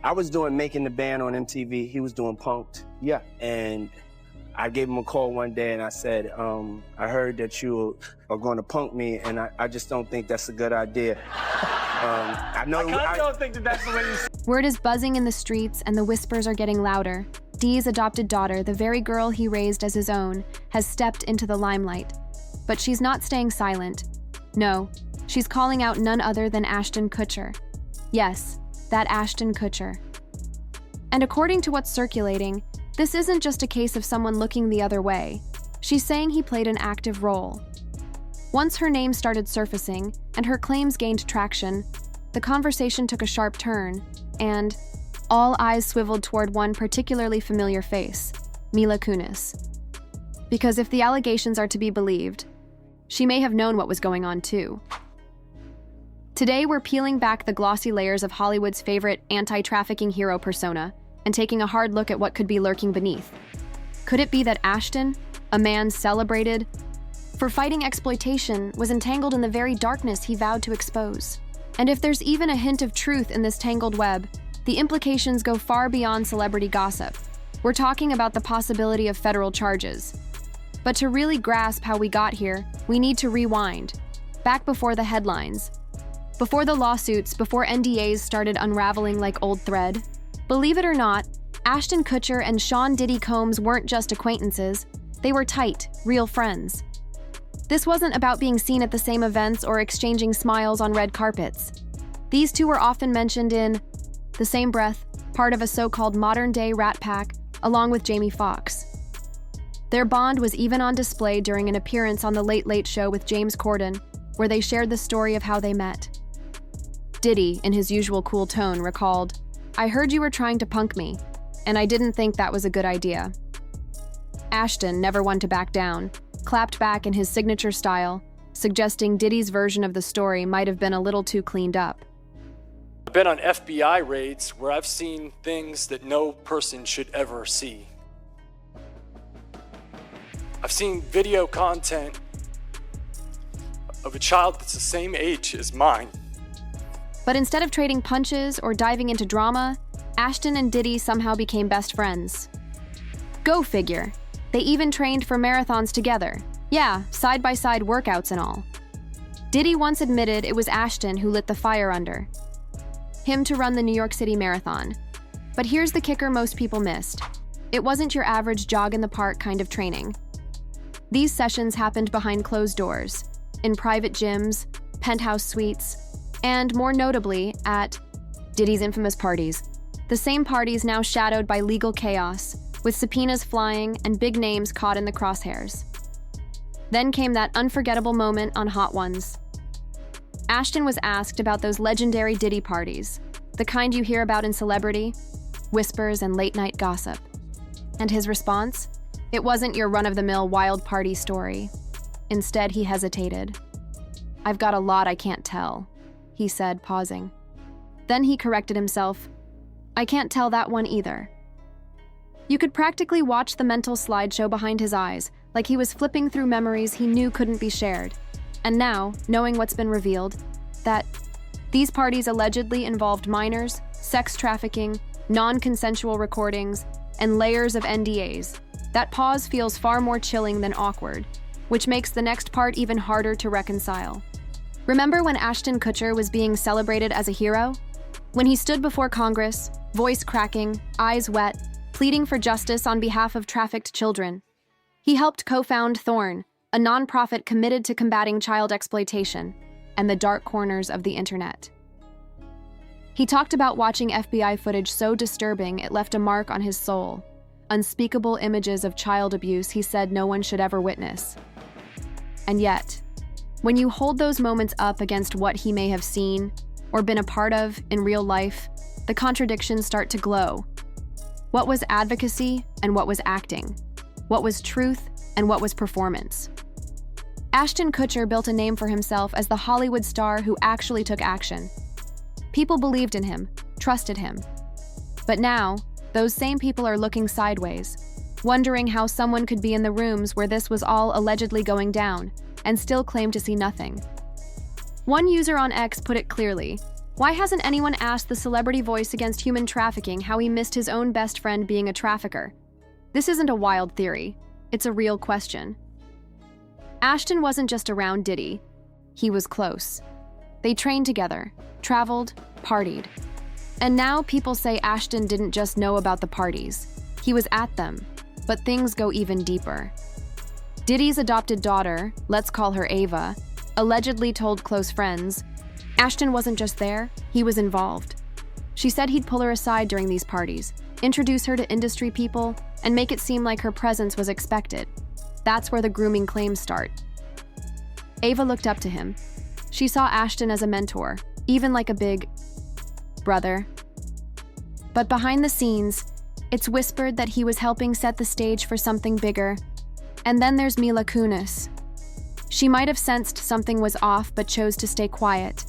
I was doing Making the Band on MTV. He was doing Punk'd. Yeah. And I gave him a call one day and I said, I heard that you are going to punk me, and I just don't think that's a good idea. I don't think that's the way you say. Word is buzzing in the streets and the whispers are getting louder. Dee's adopted daughter, the very girl he raised as his own, has stepped into the limelight. But she's not staying silent. No, she's calling out none other than Ashton Kutcher. Yes, that Ashton Kutcher. And according to what's circulating, this isn't just a case of someone looking the other way. She's saying he played an active role. Once her name started surfacing and her claims gained traction, the conversation took a sharp turn, and all eyes swiveled toward one particularly familiar face, Mila Kunis. Because if the allegations are to be believed, she may have known what was going on too. Today, we're peeling back the glossy layers of Hollywood's favorite anti-trafficking hero persona and taking a hard look at what could be lurking beneath. Could it be that Ashton, a man celebrated for fighting exploitation, was entangled in the very darkness he vowed to expose? And if there's even a hint of truth in this tangled web, the implications go far beyond celebrity gossip. We're talking about the possibility of federal charges. But to really grasp how we got here, we need to rewind, back before the headlines, before the lawsuits, before NDAs started unraveling like old thread. Believe it or not, Ashton Kutcher and Sean Diddy Combs weren't just acquaintances, they were tight, real friends. This wasn't about being seen at the same events or exchanging smiles on red carpets. These two were often mentioned in the same breath, part of a so-called modern-day Rat Pack, along with Jamie Foxx. Their bond was even on display during an appearance on The Late Late Show with James Corden, where they shared the story of how they met. Diddy, in his usual cool tone, recalled, "I heard you were trying to punk me, and I didn't think that was a good idea." Ashton, never one to back down, clapped back in his signature style, suggesting Diddy's version of the story might have been a little too cleaned up. I've been on FBI raids where I've seen things that no person should ever see. I've seen video content of a child that's the same age as mine. But instead of trading punches or diving into drama, Ashton and Diddy somehow became best friends. Go figure. They even trained for marathons together. Yeah, side-by-side workouts and all. Diddy once admitted it was Ashton who lit the fire under him to run the New York City Marathon. But here's the kicker most people missed. It wasn't your average jog-in-the-park kind of training. These sessions happened behind closed doors, in private gyms, penthouse suites, and more notably, at Diddy's infamous parties. The same parties now shadowed by legal chaos, with subpoenas flying and big names caught in the crosshairs. Then came that unforgettable moment on Hot Ones. Ashton was asked about those legendary Diddy parties, the kind you hear about in celebrity, whispers, and late-night gossip. And his response? It wasn't your run-of-the-mill wild party story. Instead, he hesitated. "I've got a lot I can't tell," he said, pausing. Then he corrected himself. "I can't tell that one either." You could practically watch the mental slideshow behind his eyes, like he was flipping through memories he knew couldn't be shared. And now, knowing what's been revealed, that these parties allegedly involved minors, sex trafficking, non-consensual recordings, and layers of NDAs, that pause feels far more chilling than awkward, which makes the next part even harder to reconcile. Remember when Ashton Kutcher was being celebrated as a hero? When he stood before Congress, voice cracking, eyes wet, pleading for justice on behalf of trafficked children. He helped co-found Thorn, a nonprofit committed to combating child exploitation and the dark corners of the internet. He talked about watching FBI footage so disturbing it left a mark on his soul, unspeakable images of child abuse he said no one should ever witness. And yet, when you hold those moments up against what he may have seen or been a part of in real life, the contradictions start to glow. What was advocacy and what was acting? What was truth and what was performance? Ashton Kutcher built a name for himself as the Hollywood star who actually took action. People believed in him, trusted him. But now, those same people are looking sideways, wondering how someone could be in the rooms where this was all allegedly going down and still claim to see nothing. One user on X put it clearly, Why hasn't anyone asked the celebrity voice against human trafficking how he missed his own best friend being a trafficker? This isn't a wild theory. It's a real question. Ashton wasn't just around Diddy. He was close. They trained together, traveled, partied. And now people say Ashton didn't just know about the parties. He was at them. But things go even deeper. Diddy's adopted daughter, let's call her Ava, allegedly told close friends, Ashton wasn't just there, he was involved. She said he'd pull her aside during these parties, introduce her to industry people, and make it seem like her presence was expected. That's where the grooming claims start. Ava looked up to him. She saw Ashton as a mentor, even like a big brother. But behind the scenes, it's whispered that he was helping set the stage for something bigger. And then there's Mila Kunis. She might have sensed something was off but chose to stay quiet.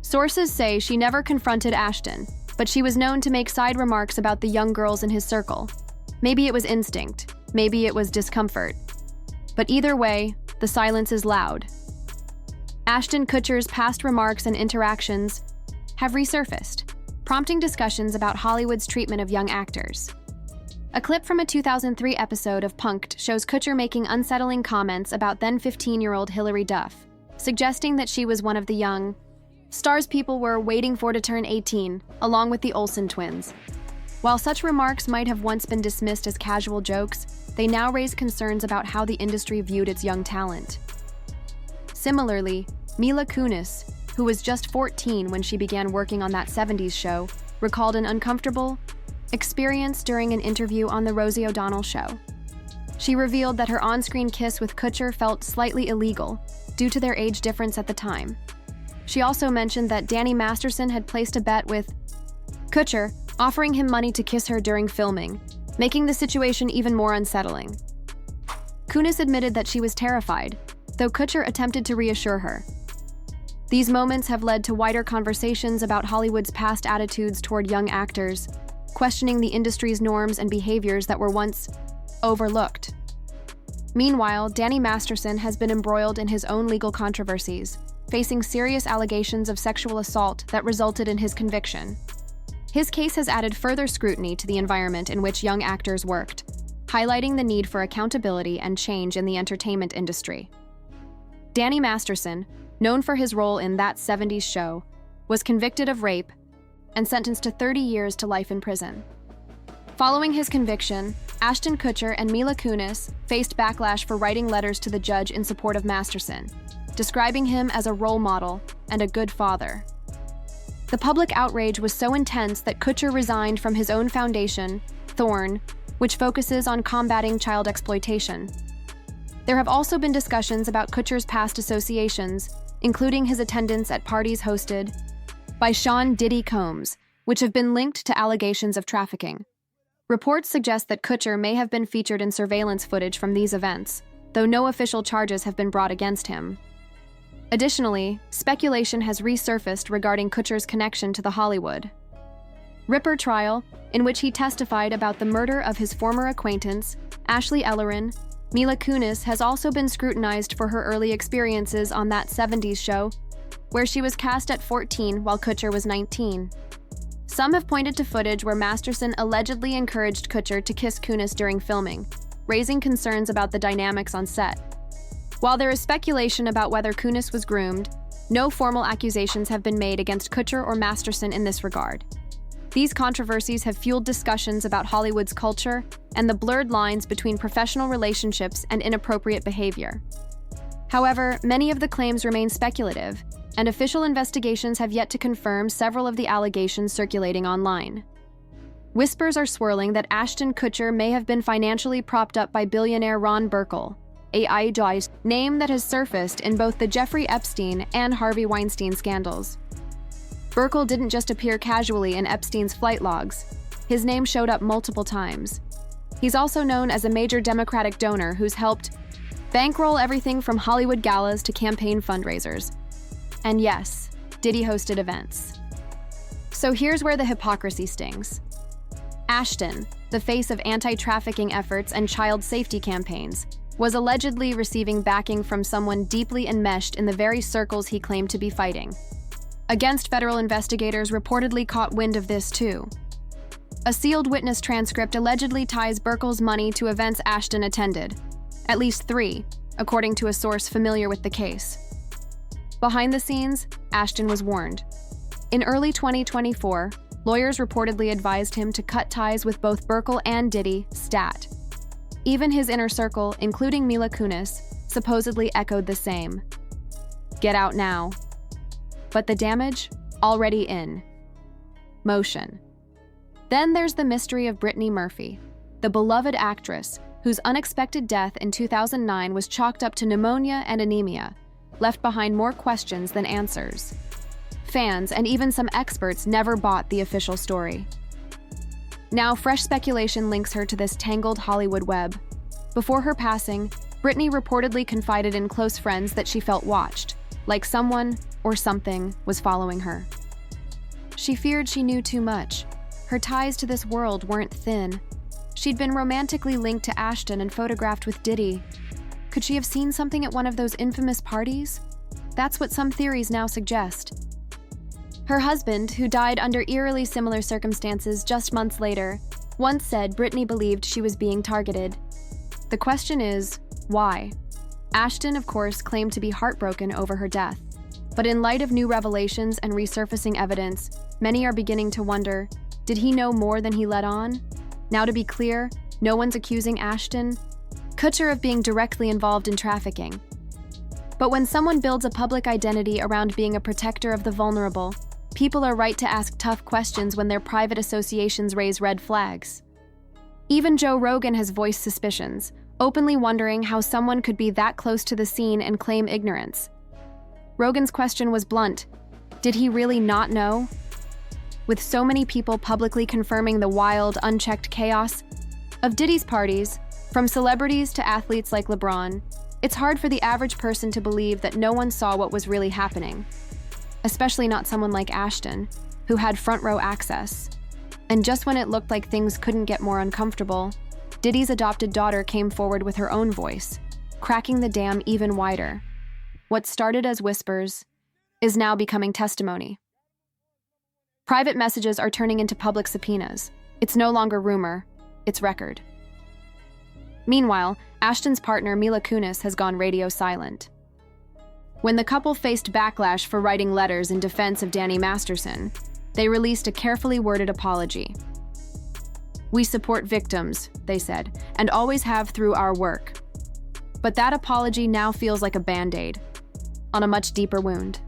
Sources say she never confronted Ashton, but she was known to make side remarks about the young girls in his circle. Maybe it was instinct, maybe it was discomfort. But either way, the silence is loud. Ashton Kutcher's past remarks and interactions have resurfaced, prompting discussions about Hollywood's treatment of young actors. A clip from a 2003 episode of Punk'd shows Kutcher making unsettling comments about then 15-year-old Hilary Duff, suggesting that she was one of the young stars people were waiting for to turn 18, along with the Olsen twins. While such remarks might have once been dismissed as casual jokes, they now raise concerns about how the industry viewed its young talent. Similarly, Mila Kunis, who was just 14 when she began working on that 70s show, recalled an uncomfortable experience during an interview on The Rosie O'Donnell Show. She revealed that her on-screen kiss with Kutcher felt slightly illegal due to their age difference at the time. She also mentioned that Danny Masterson had placed a bet with Kutcher, offering him money to kiss her during filming, making the situation even more unsettling. Kunis admitted that she was terrified, though Kutcher attempted to reassure her. These moments have led to wider conversations about Hollywood's past attitudes toward young actors, questioning the industry's norms and behaviors that were once overlooked. Meanwhile, Danny Masterson has been embroiled in his own legal controversies, facing serious allegations of sexual assault that resulted in his conviction. His case has added further scrutiny to the environment in which young actors worked, highlighting the need for accountability and change in the entertainment industry. Danny Masterson, known for his role in That 70s Show, was convicted of rape and sentenced to 30 years to life in prison. Following his conviction, Ashton Kutcher and Mila Kunis faced backlash for writing letters to the judge in support of Masterson, describing him as a role model and a good father. The public outrage was so intense that Kutcher resigned from his own foundation, Thorn, which focuses on combating child exploitation. There have also been discussions about Kutcher's past associations, including his attendance at parties hosted by Sean Diddy Combs, which have been linked to allegations of trafficking. Reports suggest that Kutcher may have been featured in surveillance footage from these events, though no official charges have been brought against him. Additionally, speculation has resurfaced regarding Kutcher's connection to the Hollywood Ripper trial, in which he testified about the murder of his former acquaintance, Ashley Ellerin. Mila Kunis has also been scrutinized for her early experiences on That 70s Show, where she was cast at 14 while Kutcher was 19. Some have pointed to footage where Masterson allegedly encouraged Kutcher to kiss Kunis during filming, raising concerns about the dynamics on set. While there is speculation about whether Kunis was groomed, no formal accusations have been made against Kutcher or Masterson in this regard. These controversies have fueled discussions about Hollywood's culture and the blurred lines between professional relationships and inappropriate behavior. However, many of the claims remain speculative, and official investigations have yet to confirm several of the allegations circulating online. Whispers are swirling that Ashton Kutcher may have been financially propped up by billionaire Ron Burkle, a name that has surfaced in both the Jeffrey Epstein and Harvey Weinstein scandals. Burkle didn't just appear casually in Epstein's flight logs. His name showed up multiple times. He's also known as a major Democratic donor who's helped bankroll everything from Hollywood galas to campaign fundraisers. And yes, Diddy hosted events. So here's where the hypocrisy stings. Ashton, the face of anti-trafficking efforts and child safety campaigns, was allegedly receiving backing from someone deeply enmeshed in the very circles he claimed to be fighting. Against federal investigators reportedly caught wind of this too. A sealed witness transcript allegedly ties Burkle's money to events Ashton attended, at least 3, according to a source familiar with the case. Behind the scenes, Ashton was warned. In early 2024, lawyers reportedly advised him to cut ties with both Burkle and Diddy, stat. Even his inner circle, including Mila Kunis, supposedly echoed the same. Get out now. But the damage? Already in motion. Then there's the mystery of Brittany Murphy, the beloved actress whose unexpected death in 2009 was chalked up to pneumonia and anemia, left behind more questions than answers. Fans and even some experts never bought the official story. Now, fresh speculation links her to this tangled Hollywood web. Before her passing, Brittany reportedly confided in close friends that she felt watched, like someone or something was following her. She feared she knew too much. Her ties to this world weren't thin. She'd been romantically linked to Ashton and photographed with Diddy. Could she have seen something at one of those infamous parties? That's what some theories now suggest. Her husband, who died under eerily similar circumstances just months later, once said Brittany believed she was being targeted. The question is, why? Ashton, of course, claimed to be heartbroken over her death. But in light of new revelations and resurfacing evidence, many are beginning to wonder, did he know more than he let on? Now, to be clear, no one's accusing Ashton Kutcher of being directly involved in trafficking. But when someone builds a public identity around being a protector of the vulnerable, people are right to ask tough questions when their private associations raise red flags. Even Joe Rogan has voiced suspicions, openly wondering how someone could be that close to the scene and claim ignorance. Rogan's question was blunt. Did he really not know? With so many people publicly confirming the wild, unchecked chaos of Diddy's parties, from celebrities to athletes like LeBron, it's hard for the average person to believe that no one saw what was really happening. Especially not someone like Ashton, who had front row access. And just when it looked like things couldn't get more uncomfortable, Diddy's adopted daughter came forward with her own voice, cracking the dam even wider. What started as whispers is now becoming testimony. Private messages are turning into public subpoenas. It's no longer rumor, it's record. Meanwhile, Ashton's partner Mila Kunis has gone radio silent. When the couple faced backlash for writing letters in defense of Danny Masterson, they released a carefully worded apology. "We support victims," they said, "and always have through our work." But that apology now feels like a Band-Aid on a much deeper wound.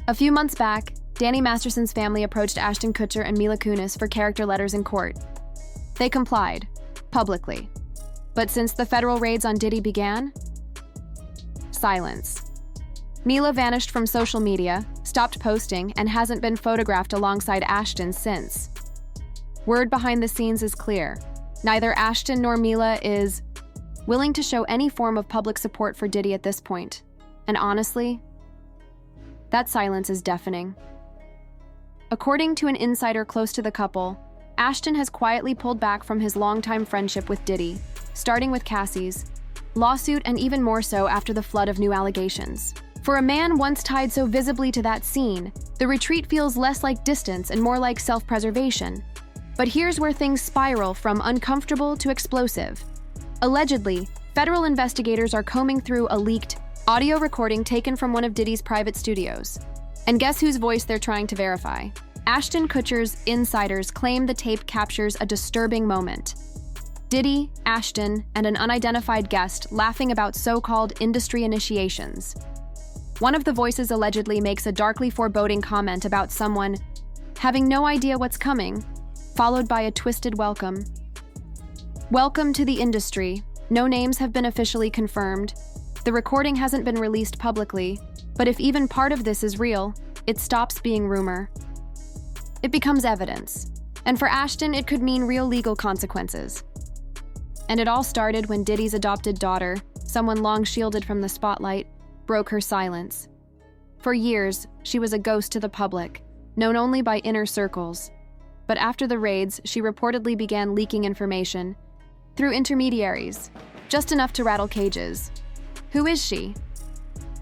A few months back, Danny Masterson's family approached Ashton Kutcher and Mila Kunis for character letters in court. They complied, publicly. But since the federal raids on Diddy began, silence. Mila vanished from social media, stopped posting, and hasn't been photographed alongside Ashton since. Word behind the scenes is clear. Neither Ashton nor Mila is willing to show any form of public support for Diddy at this point. And honestly, that silence is deafening. According to an insider close to the couple, Ashton has quietly pulled back from his longtime friendship with Diddy, starting with Cassie's lawsuit and even more so after the flood of new allegations. For a man once tied so visibly to that scene, the retreat feels less like distance and more like self-preservation. But here's where things spiral from uncomfortable to explosive. Allegedly, federal investigators are combing through a leaked audio recording taken from one of Diddy's private studios. And guess whose voice they're trying to verify? Ashton Kutcher's insiders claim the tape captures a disturbing moment. Diddy, Ashton, and an unidentified guest laughing about so-called industry initiations. One of the voices allegedly makes a darkly foreboding comment about someone having no idea what's coming, followed by a twisted welcome. Welcome to the industry. No names have been officially confirmed. The recording hasn't been released publicly, but if even part of this is real, it stops being rumor. It becomes evidence. And for Ashton, it could mean real legal consequences. And it all started when Diddy's adopted daughter, someone long shielded from the spotlight, broke her silence. For years, she was a ghost to the public, known only by inner circles. But after the raids, she reportedly began leaking information through intermediaries, just enough to rattle cages. Who is she?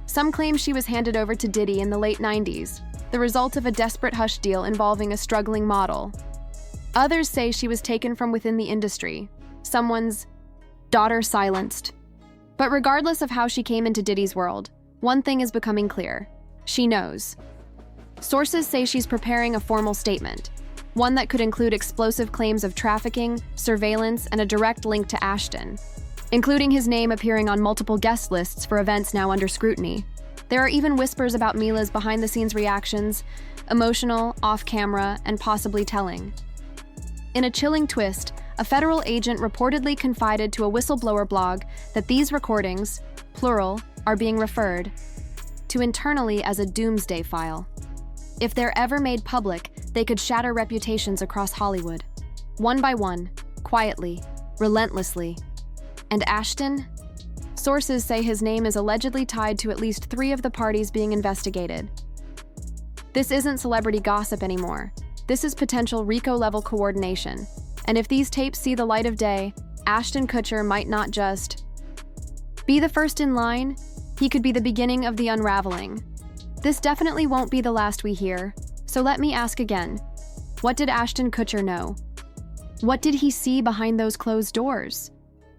Some claim she was handed over to Diddy in the late 90s, the result of a desperate hush deal involving a struggling model. Others say she was taken from within the industry, someone's daughter silenced. But regardless of how she came into Diddy's world, one thing is becoming clear. She knows. Sources say she's preparing a formal statement, one that could include explosive claims of trafficking, surveillance, and a direct link to Ashton, including his name appearing on multiple guest lists for events now under scrutiny. There are even whispers about Mila's behind-the-scenes reactions, emotional, off-camera, and possibly telling. In a chilling twist, a federal agent reportedly confided to a whistleblower blog that these recordings, plural, are being referred to internally as a doomsday file. If they're ever made public, they could shatter reputations across Hollywood. One by one, quietly, relentlessly. And Ashton? Sources say his name is allegedly tied to at least 3 of the parties being investigated. This isn't celebrity gossip anymore. This is potential RICO-level coordination. And if these tapes see the light of day, Ashton Kutcher might not just be the first in line, he could be the beginning of the unraveling. This definitely won't be the last we hear, so let me ask again. What did Ashton Kutcher know? What did he see behind those closed doors?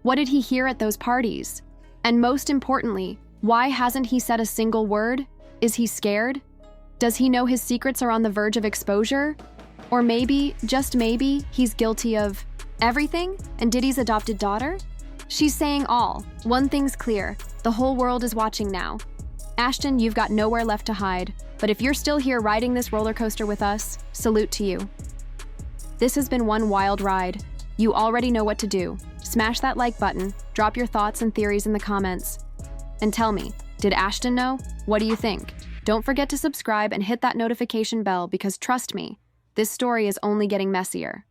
What did he hear at those parties? And most importantly, why hasn't he said a single word? Is he scared? Does he know his secrets are on the verge of exposure? Or maybe, just maybe, he's guilty of everything and Diddy's adopted daughter? She's saying all. One thing's clear, the whole world is watching now. Ashton, you've got nowhere left to hide, but if you're still here riding this roller coaster with us, salute to you. This has been one wild ride. You already know what to do. Smash that like button, drop your thoughts and theories in the comments. And tell me, did Ashton know? What do you think? Don't forget to subscribe and hit that notification bell because trust me, this story is only getting messier.